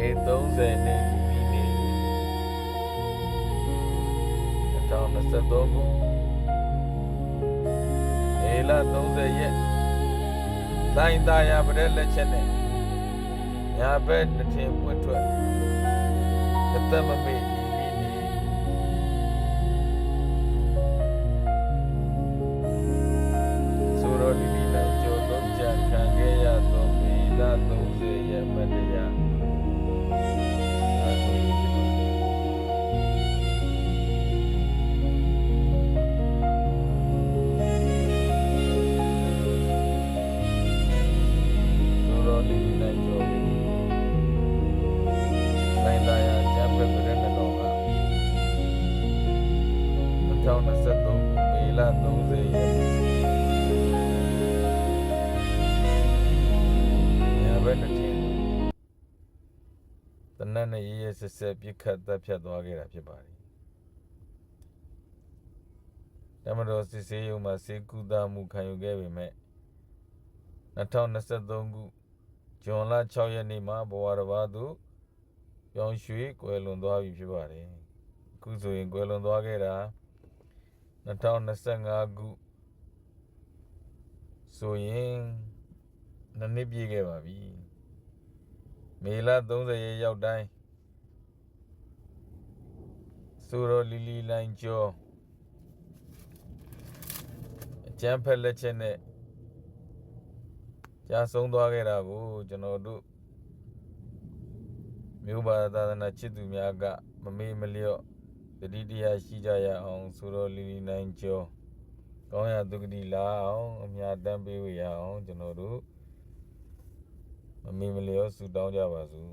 30နဲ့ဒီနေ့2023ခုမေလ30ရက်လိုင်းသားရပတဲ့လက်ချက်နဲ့ညာဘက်နှစ်ထင်ပွင့်ထွက်အသက်မမေ့ဆိုတော့ဒီနေ့ကြော်တော့ကြခံခဲ့ရတော့မေလ30ရက်မတရား2023မေလ30ရက်ညဘက်နှစ်ထင်တနက်နဲ့ရဲဆက်ဆက်ပြစ်ခတ်တပ်ဖြတ်သွားခဲ့တာဖြစ်ပါတယ်။တမတော်စစ်ဆေးရုံမှာစေကူတာမှုခံယူခဲ့ပေမဲ့2023ခုဇွန်လ6ရက်နေ့မှာဘဝတစ်ပါးသို့ပြောင်းရွှေ့ကွယ်လွန်သွားပြီဖြစ်ပါတယ်။အခုဆိုရင်ကွယ်လွန်သွားခဲ့တာ2025ခုဆိုရင်နှစ်ပြည့်ခဲ့ပါပြီမေလ30ရက်ရောက်တိုင်းဆိုတော့လီလီလိုင်းကျော်အကျန်းဖက်လက်ချက်နဲ့ကြာဆုံးသွားခဲ့တာကိုကျွန်တော်တို့မြို့ဘာသာသနာချစ်သူများကမမေ့မလျော့တတိတရားရှိကြရအောင်ဆိုတော့လီလီလိုင်းကျော်ကောင်းရဒုက္ခတိလာအောင်အမြတ်တမ်းပေးဝေရအောင်ကျွန်တော်တို့မမေ့မလျော့ဆုတောင်းကြပါစို့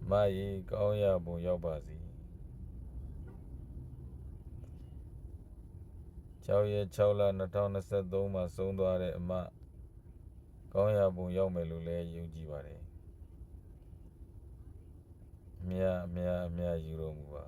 မယေကောင်းရပုံရောက်ပါစေ6ရက်6လ2023မှာဆုံးသွားတဲ့အမကောင်းရပုံရောက်မယ်လို့လည်းယုံကြည်ပါတယ်အမြတ်ယူတော်မူပါ